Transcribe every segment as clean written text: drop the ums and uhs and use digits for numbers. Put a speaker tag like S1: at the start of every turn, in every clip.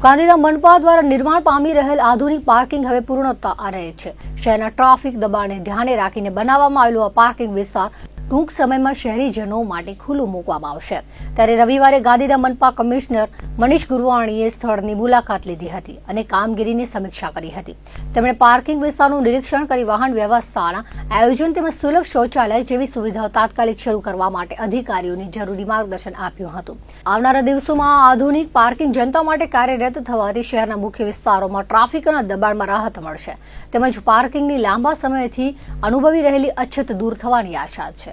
S1: ગાંધીધામ મનપા દ્વારા નિર્માણ પામી રહેલ આધુનિક પાર્કિંગ હવે પૂર્ણતા આરે છે. શહેરના ટ્રાફિક દબાણને ધ્યાને રાખીને બનાવવામાં આવેલું આ પાર્કિંગ વિસ્તાર ટૂંક સમયમાં શહેરીજનો માટે ખુલ્લું મૂકવામાં આવશે. ત્યારે રવિવારે ગાંધીધામ મનપા કમિશનર મનીષ ગુરવાણીએ સ્થળની મુલાકાત લીધી હતી અને કામગીરીની સમીક્ષા કરી હતી. તેમણે પાર્કિંગ વિસ્તારનું નિરીક્ષણ કરી વાહન વ્યવસ્થાના આયોજન તેમજ સુલભ શૌચાલય જેવી સુવિધાઓ તાત્કાલિક શરૂ કરવા માટે અધિકારીઓને જરૂરી માર્ગદર્શન આપ્યું હતું. આવનારા દિવસોમાં આધુનિક પાર્કિંગ જનતા માટે કાર્યરત થવાથી શહેરના મુખ્ય વિસ્તારોમાં ટ્રાફિકના દબાણમાં રાહત મળશે તેમજ પાર્કિંગની લાંબા સમયથી અનુભવી રહેલી અછત દૂર થવાની આશા છે.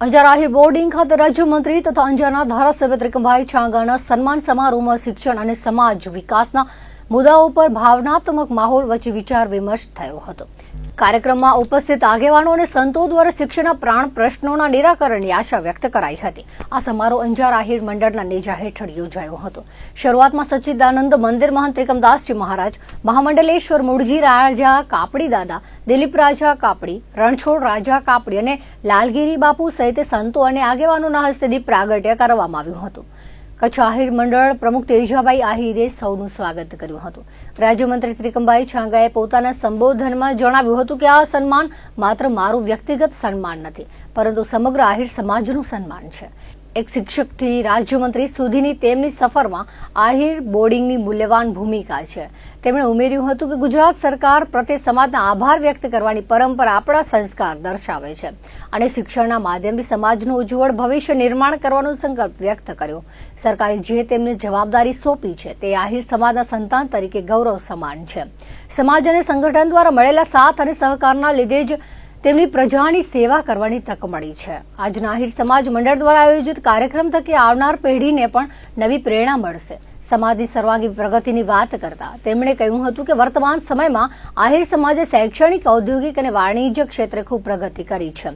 S1: અંજાર આહિર બોર્ડિંગ ખાતે રાજ્યમંત્રી તથા અંજારના ધારાસભ્ય ત્રિકમભાઈ છાંગાના સન્માન સમારોહમાં શિક્ષણ અને સમાજ વિકાસના મુદ્દાઓ પર ભાવનાત્મક માહોલ વચ્ચે વિચાર વિમર્શ થયો હતો. કાર્યક્રમમાં ઉપસ્થિત આગેવાનો અને સંતો દ્વારા શિક્ષણના પ્રાણ પ્રશ્નોના નિરાકરણની આશા વ્યક્ત કરાઈ હતી. આ સમારોહ અંજાર આહિર મંડળના નેજા હેઠળ યોજાયો હતો. શરૂઆતમાં સચ્ચિદાનંદ મંદિર મહંત ત્રિકમદાસજી મહારાજ, મહામંડલેશ્વર મૂળજી રાજા કાપડી દાદા, દિલીપ રાજા કાપડી, રણછોડ રાજા કાપડી અને લાલગીરી બાપુ સહિત સંતો અને આગેવાનોના હસ્તે દીપ પ્રાગટ્ય કરવામાં આવ્યું હતું. કચ્છ આહિર મંડળ પ્રમુખ તેજાભાઈ આહિરે સૌનું સ્વાગત કર્યું હતું. રાજ્યમંત્રી ત્રિકમભાઈ છાંગાએ પોતાના સંબોધનમાં જણાવ્યું હતું કે આ સન્માન માત્ર મારું વ્યક્તિગત સન્માન નથી, પરંતુ સમગ્ર આહિર સમાજનું સન્માન છે. એક શિક્ષકથી રાજ્યમંત્રી સુધીની તેમની સફરમાં આહિર બોર્ડિંગની મૂલ્યવાન ભૂમિકા છે. તેમણે ઉમેર્યું હતું કે ગુજરાત સરકાર પ્રત્યે સમાજના આભાર વ્યક્ત કરવાની પરંપરા આપણા સંસ્કાર દર્શાવે છે અને શિક્ષણના માધ્યમથી સમાજનું ઉજ્જવળ ભવિષ્ય નિર્માણ કરવાનો સંકલ્પ વ્યક્ત કર્યો. સરકારે જે તેમને જવાબદારી સોંપી છે તે આહિર સમાજના સંતાન તરીકે ગૌરવ સમાન છે. સમાજ અને સંગઠન દ્વારા મળેલા સાથ અને સહકારના લીધે જ તેમની પ્રજાની સેવા કરવાની તક મળી છે. આજના આહિર સમાજ મંડળ દ્વારા આયોજિત કાર્યક્રમ થકી આવનાર પેઢીને પણ નવી પ્રેરણા મળશે. સમાજની સર્વાંગી પ્રગતિની વાત કરતા તેમણે કહ્યું હતું કે વર્તમાન સમયમાં આહિર સમાજે શૈક્ષણિક, ઔદ્યોગિક અને વાણિજ્ય ક્ષેત્રે ખૂબ પ્રગતિ કરી છે.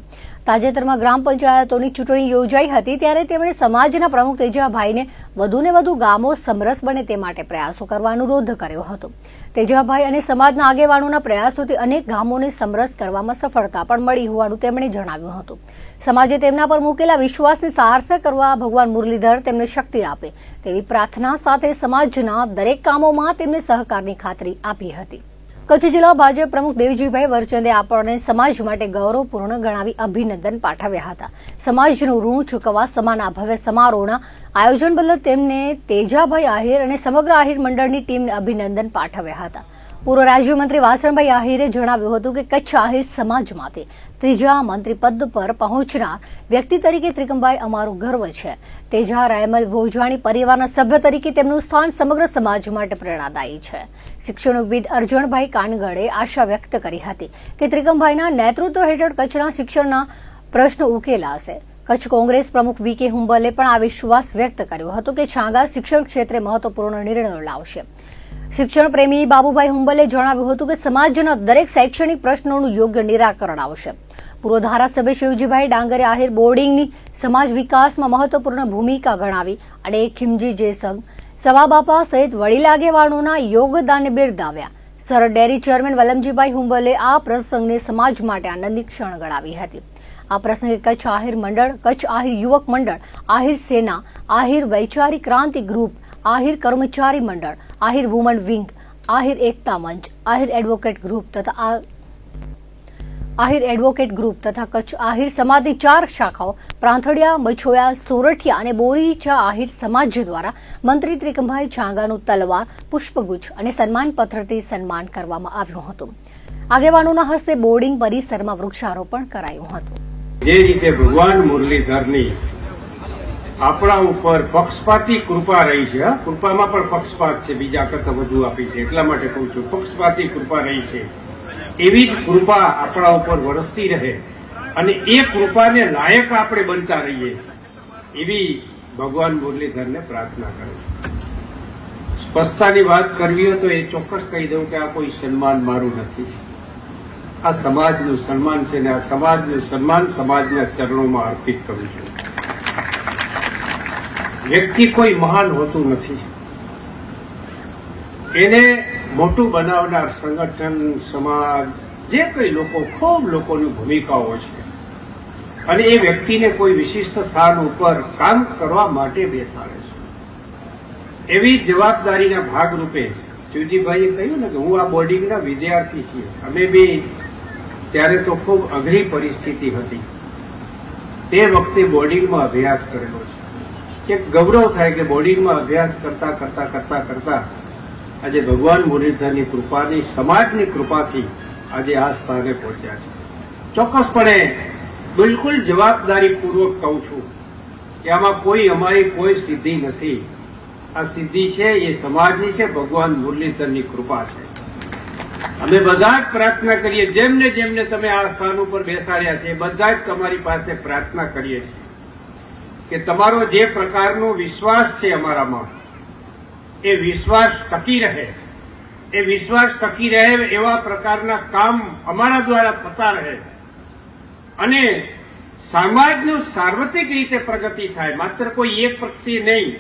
S1: તાજેતરમાં ગ્રામ પંચાયતોની ચૂંટણી યોજાઈ હતી ત્યારે તેમણે સમાજના પ્રમુખ તેજાભાઈને વધુને વધુ ગામો સમરસ બને તે માટે પ્રયાસો કરવા અનુરોધ કર્યો હતો. તેજાભાઈ અને સમાજના આગેવાનોના પ્રયાસોથી અનેક ગામોને સમરસ કરવામાં સફળતા પણ મળી હોવાનું તેમણે જણાવ્યું હતું. સમાજે તેમના પર મૂકેલા વિશ્વાસને સાર્થક કરવા ભગવાન મુરલીધર તેમને શક્તિ આપે તેવી પ્રાર્થના સાથે સમાજના દરેક કામોમાં તેમને સહકારની ખાતરી આપી હતી. કચ્છ જિલ્લા ભાજપ પ્રમુખ દેવજીભાઈ વરચંદે આપણને સમાજ માટે ગૌરવપૂર્ણ ગણાવી અભિનંદન પાઠવ્યા હતા. સમાજનું ઋણ ચૂકવવા સમાના ભવ્ય સમારોહના આયોજન બદલ તેમને તેજાભાઈ આહિર અને સમગ્ર આહિર મંડળની ટીમને અભિનંદન પાઠવ્યા હતા. પૂર્વ રાજ્યમંત્રી વાસણભાઈ આહિરે જણાવ્યું હતું કે કચ્છ આહિર સમાજમાંથી ત્રીજા મંત્રી પદ પર પહોંચનાર વ્યક્તિ તરીકે ત્રિકમભાઈ અમારું ગર્વ છે. તેજા રાયમલ ભોજાણી પરિવારના સભ્ય તરીકે તેમનું સ્થાન સમગ્ર સમાજ માટે પ્રેરણાદાયી છે. શિક્ષણવિદ અર્જણભાઈ કાનગડે આશા વ્યક્ત કરી હતી કે ત્રિકમભાઈના નેતૃત્વ હેઠળ કચ્છના શિક્ષણના પ્રશ્નો ઉકેલાશે. કચ્છ કોંગ્રેસ પ્રમુખ વી.કે. હુંબલે પણ આ વિશ્વાસ વ્યક્ત કર્યો હતો કે છાંગા શિક્ષણ ક્ષેત્રે મહત્વપૂર્ણ નિર્ણયો લાવશે. શિક્ષણ પ્રેમી બાબુભાઈ હુંબલે જણાવ્યું હતું કે સમાજના દરેક શૈક્ષણિક પ્રશ્નોનું યોગ્ય નિરાકરણ આવશે. પૂર્વ ધારાસભ્ય શિવજીભાઈ ડાંગરે આહિર બોર્ડિંગની સમાજ વિકાસમાં મહત્વપૂર્ણ ભૂમિકા ગણાવી અને ખીમજી જેસંગ, સવા બાપા સહિત વડીલ આગેવાનોના યોગદાનને બિરદાવ્યા. સર ડેરી ચેરમેન વલમજીભાઈ હુંબલે આ પ્રસંગને સમાજ માટે આનંદની ક્ષણ ગણાવી હતી. આ પ્રસંગે કચ્છ આહિર મંડળ, કચ્છ આહિર યુવક મંડળ, આહિર સેના, આહિર વૈચારિક ક્રાંતિ ગ્રુપ, આહિર કર્મચારી મંડળ, આહિર વુમન વિંગ, આહિર એકતા મંચ, આહિર એડવોકેટ ગ્રુપ તથા કચ્છ આહિર સમાજની 4 શાખાઓ પ્રાંથડિયા, મછોયા, સોરઠિયા અને બોરીચા આહિર સમાજ દ્વારા મંત્રી ત્રિકમભાઈ છાંગાનું તલવાર, પુષ્પગુચ્છ અને સન્માનપત્રથી સન્માન કરવામાં આવ્યું હતું. આગેવાનોના હસ્તે બોર્ડિંગ પરિસરમાં વૃક્ષારોપણ કરાયું હતું.
S2: જે રીતે ભગવાન મુરલીધરની આપણા ઉપર પક્ષપાતી કૃપા રહી છે, કૃપામાં પણ પક્ષપાત છે, બીજા કરતા વધુ આપી છે, એટલા માટે કહું છું પક્ષપાતી કૃપા રહી છે. એવી જ કૃપા આપણા ઉપર વરસતી રહે અને એ કૃપાને લાયક આપણે બનતા રહીએ એવી ભગવાન મુરલીધરને પ્રાર્થના કરું. સ્પષ્ટતાની વાત કરવી હોય તો એ ચોક્કસ કહી દઉં કે આ કોઈ સન્માન મારું નથી, આ સમાજનું સન્માન છે ને આ સમાજનું સન્માન સમાજના ચરણોમાં અર્પિત કરું છું. વ્યક્તિ કોઈ મહાન હોતું નથી, એને મોટું બનાવનાર સંગઠન, સમાજ, જે કંઈ લોકો, ખૂબ લોકોની ભૂમિકાઓ છે અને એ વ્યક્તિને કોઈ વિશિષ્ટ સ્થાન ઉપર કામ કરવા માટે બેસાડે છે. એવી જવાબદારીના ભાગરૂપે શિવજીભાઈએ કહ્યું ને કે હું આ બોર્ડિંગના વિદ્યાર્થી છીએ. અમે બી ત્યારે તો ખૂબ અઘરી પરિસ્થિતિ હતી. તે વખતે બોર્ડિંગમાં અભ્યાસ કરેલો છે. એક ગૌરવ થાય કે બોર્ડિંગમાં અભ્યાસ કરતા કરતા કરતા કરતા આજે ભગવાન મુરલીધરની કૃપાની, સમાજની કૃપાથી આજે આ સ્થાને પહોંચ્યા છે. ચોક્કસપણે બિલકુલ જવાબદારીપૂર્વક કહું છું કે આમાં અમારી કોઈ સિદ્ધિ નથી. આ સિદ્ધિ છે એ સમાજની છે, ભગવાન મુરલીધરની કૃપા છે. અમે બધા જ પ્રાર્થના કરીએ, જેમને જેમને તમે આ સ્થાન ઉપર બેસાડ્યા છે બધા જ તમારી પાસે પ્રાર્થના કરીએ છીએ કે તમારો જે પ્રકારનો વિશ્વાસ છે અમારામાં, એ વિશ્વાસ ટકી રહે. એ વિશ્વાસ ટકી રહે એવા પ્રકારના કામ અમારા દ્વારા થતા રહે અને સમાજનું સાર્વત્રિક રીતે પ્રગતિ થાય. માત્ર કોઈ એક વ્યક્તિ નહીં.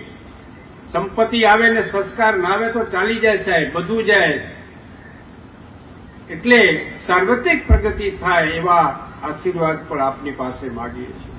S2: સંપત્તિ આવે ને સંસ્કાર ના આવે તો ચાલી જાય સાહેબ, બધું જાય. એટલે સાર્વત્રિક પ્રગતિ થાય એવા આશીર્વાદ પણ આપની પાસે માંગીએ છીએ.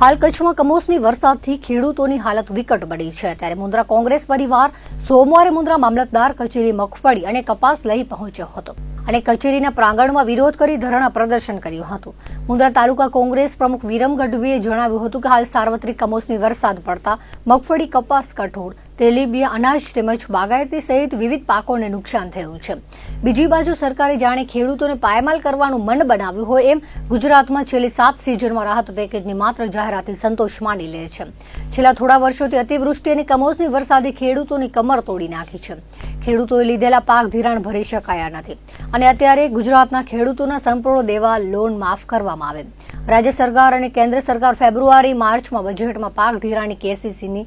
S1: હાલ કચ્છમાં કમોસમી વરસાદથી ખેડૂતોની હાલત વિકટ બની છે. ત્યારે મુન્દ્રા કોંગ્રેસ પરિવાર સોમવારે મુન્દ્રા મામલતદાર કચેરી મગફળી અને કપાસ લઈ પહોંચ્યો હતો અને કચેરીના પ્રાંગણમાં વિરોધ કરી ધરણા પ્રદર્શન કર્યું હતું. મુન્દ્રા તાલુકા કોંગ્રેસ પ્રમુખ વિરમ ગઢવીએ જણાવ્યું હતું કે હાલ સાર્વત્રિક કમોસમી વરસાદ પડતા મગફળી, કપાસ, કઠોળ, તેલીબિયાં, અનાજ તેમજ બાગાયતી સહિત વિવિધ પાકોને નુકસાન થયું છે. બીજી બાજુ સરકારે જાણે ખેડૂતોને પાયમાલ કરવાનું મન બનાવ્યું હોય એમ ગુજરાતમાં છેલ્લી 7 સિઝનમાં રાહત પેકેજની માત્ર જાહેરાતથી સંતોષ માની લે છે. છેલ્લા થોડા વર્ષોથી અતિવૃષ્ટિ અને કમોસમી વરસાદે ખેડૂતોની કમર તોડી નાખી છે. ખેડૂતોએ લીધેલા પાક ધિરાણ ભરી શકાયા નથી અને અત્યારે ગુજરાતના ખેડૂતોના સંપૂર્ણ દેવા લોન માફ કરવામાં આવે. રાજ્ય સરકાર અને કેન્દ્ર સરકાર ફેબ્રુઆરી, માર્ચમાં બજેટમાં પાક ધિરાણની કેસીસીની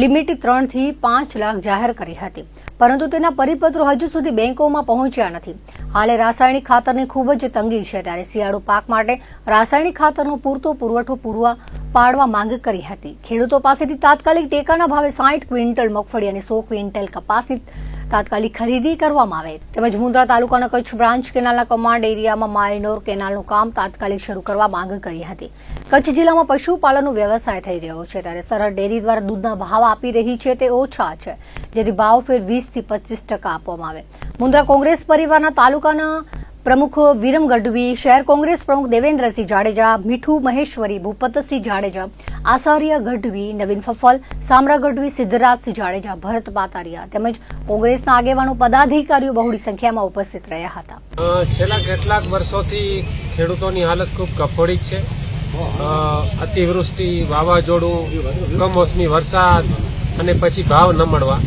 S1: લિમિટ 3 થી 5 લાખ જાહેર કરી હતી, પરંતુ તેના પરિપત્રો હજુ સુધી બેંકોમાં પહોંચ્યા નથી. હાલે રાસાયણિક ખાતરની ખૂબ જ તંગી છે. ત્યારે શિયાળુ પાક માટે રાસાયણિક ખાતરનો પૂરતો પુરવઠો પૂરવા પાડવા માંગ કરી હતી. ખેડૂતો પાસેથી તાત્કાલિક ટેકાના ભાવે 60 ક્વિન્ટલ મગફળી અને 100 ક્વિન્ટલ કપાસની તાત્કાલિક ખરીદી કરવામાં આવે તેમજ મુન્દ્રા તાલુકાના કચ્છ બ્રાન્ચ કેનાલના કમાન્ડ એરિયામાં માઇનોર કેનાલનું કામ તાત્કાલિક શરૂ કરવા માંગ કરી હતી. કચ્છ જિલ્લામાં પશુપાલનનો વ્યવસાય થઈ રહ્યો છે. ત્યારે સરહદ ડેરી દ્વારા દૂધના ભાવ આપી રહી છે તે ઓછા છે, જેથી ભાવ ફેર 20 થી 25% આપવામાં આવે. મુન્દ્રા કોંગ્રેસ પરિવારના તાલુકાના પ્રમુખ વિરમ ગઢવી, શહેર કોંગ્રેસ પ્રમુખ દેવેન્દ્રસિંહ જાડેજા, મીઠુ મહેશ્વરી, ભૂપતસિંહ જાડેજા, આસારિયા ગઢવી, નવીન ફફલ, સામરા ગઢવી, સિદ્ધરાજસિંહ જાડેજા, ભરત પાતારિયા તેમજ કોંગ્રેસના આગેવાનો, પદાધિકારીઓ બહોળી સંખ્યામાં ઉપસ્થિત રહ્યા હતા.
S3: છેલ્લા કેટલાક વર્ષોથી ખેડૂતોની હાલત ખૂબ કફોડી છે. અતિવૃષ્ટિ, વાવાઝોડું, કમોસમી વરસાદ અને પછી ભાવ ન મળવા,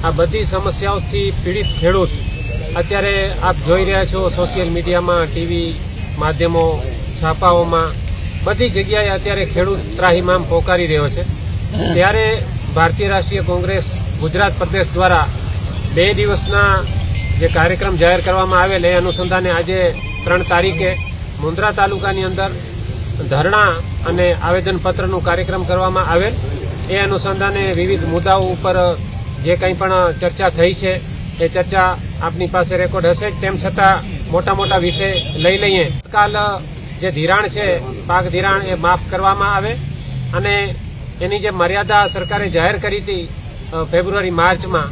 S3: આ બધી સમસ્યાઓથી પીડિત ખેડૂત અત્યારે આપ જોઈ રહ્યા છો સોશિયલ મીડિયામાં, ટીવી માધ્યમો, છાપાઓમાં બધી જગ્યાએ અત્યારે ખેડૂત ત્રાહિમામ પોકારી રહ્યો છે. ત્યારે ભારતીય રાષ્ટ્રીય કોંગ્રેસ ગુજરાત પ્રદેશ દ્વારા 2 દિવસના જે કાર્યક્રમ જાહેર કરવામાં આવેલ એ અનુસંધાને આજે 3 તારીખે મુન્દ્રા તાલુકાની અંદર ધરણા અને આવેદનપત્રનું કાર્યક્રમ કરવામાં આવેલ. એ અનુસંધાને વિવિધ મુદ્દાઓ ઉપર જે કંઈ પણ ચર્ચા થઈ છે એ ચર્ચા આપની પાસે રેકોર્ડ હશે. તેમ છતાં મોટા મોટા વિષય લઈ લઈએ. કાલ જે ધિરાણ છે, પાક ધિરાણ, એ માફ કરવામાં આવે અને એની જે મર્યાદા સરકારે જાહેર કરી હતી ફેબ્રુઆરી, માર્ચમાં,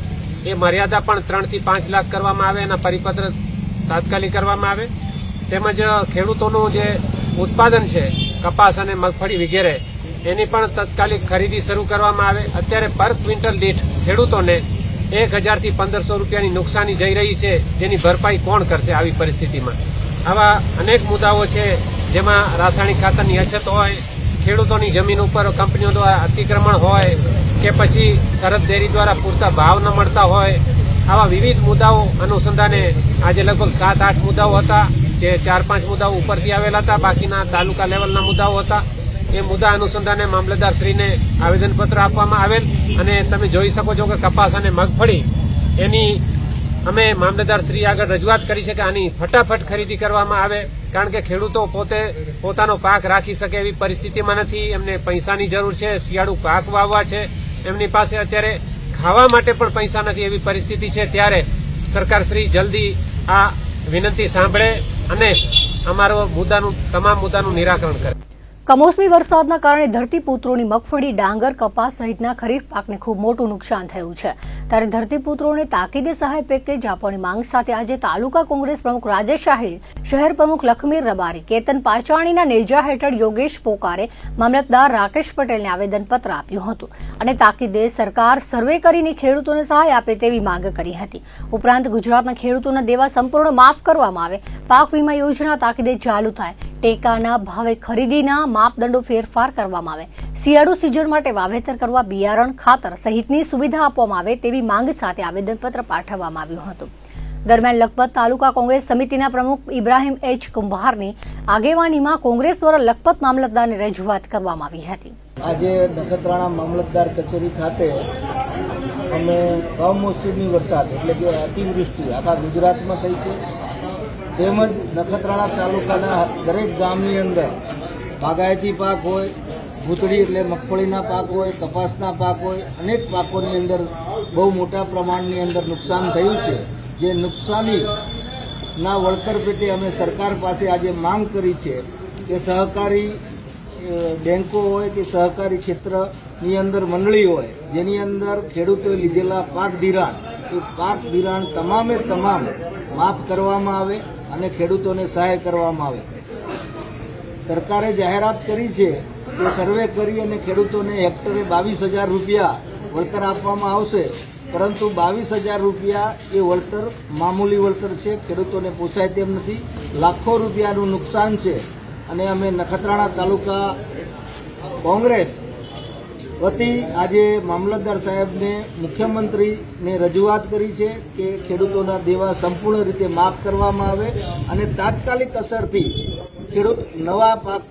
S3: એ મર્યાદા પણ 3 થી 5 લાખ કરવામાં આવે, એના પરિપત્ર તાત્કાલિક કરવામાં આવે. તેમજ ખેડૂતોનું જે ઉત્પાદન છે કપાસ અને મગફળી વગેરે, એની પણ તાત્કાલિક ખરીદી શરૂ કરવામાં આવે. અત્યારે પર ક્વિન્ટલ દીઠ ખેડૂતોને 1000 થી 1500 રૂપિયાની નુકસાની જઈ રહી છે, જેની ભરપાઈ કોણ કરશે આવી પરિસ્થિતિમાં? આવા અનેક મુદ્દાઓ છે, જેમાં રાસાયણિક ખાતરની અછત હોય, ખેડૂતોની જમીન ઉપર કંપનીઓ દ્વારા અતિક્રમણ હોય કે પછી સરહદ ડેરી દ્વારા પૂરતા ભાવ ન મળતા હોય. આવા વિવિધ મુદ્દાઓ અનુસંધાને આજે લગભગ 7-8 મુદ્દાઓ હતા, જે 4-5 મુદ્દાઓ ઉપરથી આવેલા હતા, બાકીના તાલુકા લેવલના મુદ્દાઓ હતા. એ મુદ્દા અનુસંધાને મામલતદારશ્રીને આવેદનપત્ર આપવામાં આવેલ અને તમે જોઈ શકો છો કે કપાસ અને મગફળી એની અમે મામલતદારશ્રી આગળ રજૂઆત કરી છે કે આની ફટાફટ ખરીદી કરવામાં આવે, કારણ કે ખેડૂતો પોતે પોતાનો પાક રાખી શકે એવી પરિસ્થિતિમાં નથી. એમને પૈસાની જરૂર છે, શિયાળુ પાક વાવવા છે, એમની પાસે અત્યારે ખાવા માટે પણ પૈસા નથી એવી પરિસ્થિતિ છે. ત્યારે સરકારશ્રી જલ્દી આ વિનંતી સાંભળે અને અમારો તમામ મુદ્દાનું નિરાકરણ કરે.
S1: કમોસમી વરસાદના કારણે ધરતીપુત્રોની મગફળી, ડાંગર, કપાસ સહિતના ખરીફ પાકને ખૂબ મોટું નુકસાન થયું છે. ત્યારે ધરતીપુત્રોને તાકીદે સહાય પેકેજ આપવાની માંગ સાથે આજે તાલુકા કોંગ્રેસ પ્રમુખ રાજેશ આહિર, શહેર પ્રમુખ લખમીર રબારી, કેતન પાચાણીના નેજા હેઠળ યોગેશ પોકારે મામલતદાર રાકેશ પટેલને આવેદનપત્ર આપ્યું હતું અને તાકીદે સરકાર સર્વે કરીને ખેડૂતોને સહાય આપે તેવી માંગ કરી હતી. ઉપરાંત ગુજરાતના ખેડૂતોના દેવા સંપૂર્ણ માફ કરવામાં આવે, પાક વીમા યોજના તાકીદે ચાલુ થાય, ટેકાના ભાવે ખરીદીના માપદંડો ફેરફાર કરવામાં આવે, શિયાળુ સિઝન માટે વાવેતર કરવા બિયારણ, ખાતર સહિતની સુવિધા આપવામાં આવે તેવી માંગ સાથે આવેદનપત્ર પાઠવવામાં આવ્યું હતું. દરમિયાન લખપત તાલુકા કોંગ્રેસ સમિતિના પ્રમુખ ઇબ્રાહીમ એચ કુંભારની આગેવાનીમાં કોંગ્રેસ દ્વારા લખપત મામલતદારને રજૂઆત કરવામાં આવી હતી.
S4: આજે નખત્રાણા મામલતદાર કચેરી ખાતે અમે કમોસમી વરસાદ એટલે કે અતિવૃષ્ટિ આખા ગુજરાતમાં થઈ છે, તેમજ નખત્રાણા તાલુકાના દરેક ગામની અંદર બાગાયતી પાક હોય, ભૂતળી એટલે મગફળીના પાક હોય, કપાસના પાક હોય, અનેક પાકોની અંદર બહુ મોટા પ્રમાણની અંદર નુકસાન થયું છે. જે નુકસાનીના વળતર પેટે અમે સરકાર પાસે આજે માંગ કરી છે કે સહકારી બેંકો હોય કે સહકારી ક્ષેત્રની અંદર મંડળી હોય જેની અંદર ખેડૂતોએ લીધેલા પાક ધિરાણ એ પાક ધિરાણ તમામે તમામ માફ કરવામાં આવે અને ખેડૂતોને સહાય કરવામાં આવે. સરકારે જાહેરાત કરી છે કે સર્વે કરી અને ખેડૂતોને હેક્ટરે 22,000 રૂપિયા વળતર આપવામાં આવશે, પરંતુ 22,000 રૂપિયા એ વળતર મામૂલી વળતર છે, ખેડૂતોને પોસાય તેમ નથી. લાખો રૂપિયાનું નુકસાન છે અને અમે નખત્રાણા તાલુકા કોંગ્રેસ વતી આજે મામલતદાર સાહેબને, મુખ્યમંત્રીને રજૂઆત કરી છે કે ખેડૂતોના દેવા સંપૂર્ણ રીતે માફ કરવામાં આવે અને તાત્કાલિક અસરથી ખેડૂત નવા પાક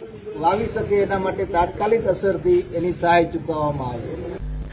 S4: વાવી શકે એના માટે તાત્કાલિક અસરથી એની સહાય ચૂકવવામાં આવે.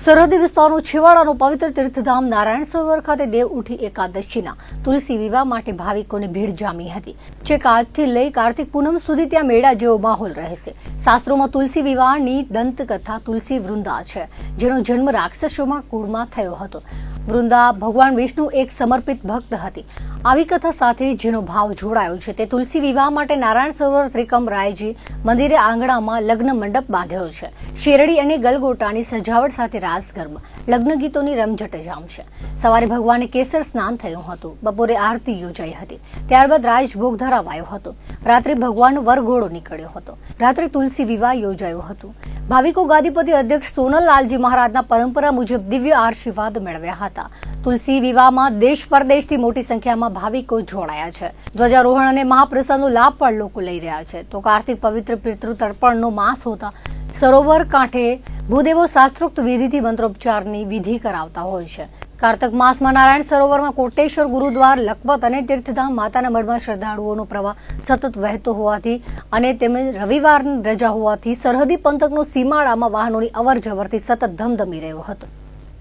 S1: સરહદી વિસ્તારનો છેવાડાનો પવિત્ર તીર્થધામ નારાયણ સરોવર ખાતે દેવ ઉઠી એકાદશીના તુલસી વિવાહ માટે ભાવિકોની ભીડ જામી હતી. છેક આજથી લઈ કાર્તિક પૂનમ સુધી ત્યાં મેળા જેવો માહોલ રહેશે. શાસ્ત્રોમાં તુલસી વિવાહની દંતકથા તુલસી વૃંદા છે, જેનો જન્મ રાક્ષસોમાં કુળમાં થયો હતો. વૃંદા ભગવાન વિષ્ણુ એક સમર્પિત ભક્ત હતી. આવી કથા સાથે જેનો ભાવ જોડાયો છે તે તુલસી વિવાહ માટે નારાયણ સરોવર ત્રિકમ રાયજી મંદિરે આંગણામાં લગ્ન મંડપ બાંધ્યો છે. શેરડી અને ગલગોટાની સજાવટ સાથે રાસ ગરબા, લગ્ન ગીતોની રમઝટ જામશે. સવારે ભગવાને કેસર સ્નાન થયું હતું, બપોરે આરતી યોજાઈ હતી, ત્યારબાદ રાજભોગ ધરાવાયો હતો. રાત્રે ભગવાનનો વરઘોડો નીકળ્યો હતો. રાત્રે તુલસી વિવાહ યોજાયો હતો. ભાવિકો ગાદીપતિ અધ્યક્ષ સોનલલાલજી મહારાજના પરંપરા મુજબ દિવ્ય આશીર્વાદ મેળવ્યા હતા. તુલસી વિવાહમાં દેશ પરદેશથી મોટી સંખ્યામાં ભાવિકો જોડાયા છે. ધ્વજારોહણ અને મહાપ્રસાદનો લાભ પણ લોકો લઈ રહ્યા છે. તો કાર્તિક પવિત્ર પિતૃ તર્પણનો માસ હોતા સરોવર કાંઠે ભૂદેવો શાસ્ત્રોક્ત વિધિથી મંત્રોપચારની વિધિ કરાવતા હોય છે. કાર્તક માસમાં નારાયણ સરોવરમાં કોટેશ્વર ગુરુદ્વાર, લખપત અને તીર્થધામ માતાના મઢમાં શ્રદ્ધાળુઓનો પ્રવાહ સતત વહેતો હોવાથી અને તેમજ રવિવારની રજા હોવાથી સરહદી પંથકનો સીમાડામાં વાહનોની અવરજવરથી સતત ધમધમી રહ્યો હતો.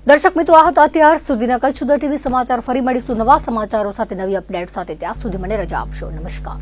S1: દર્શક મિત્રો, આ હતા અત્યાર સુધીના કચ્છ સુધર ટીવી સમાચાર. ફરી મળીશું નવા સમાચારો સાથે, નવી અપડેટ સાથે. ત્યાં સુધી મને રજા આપશો. નમસ્કાર.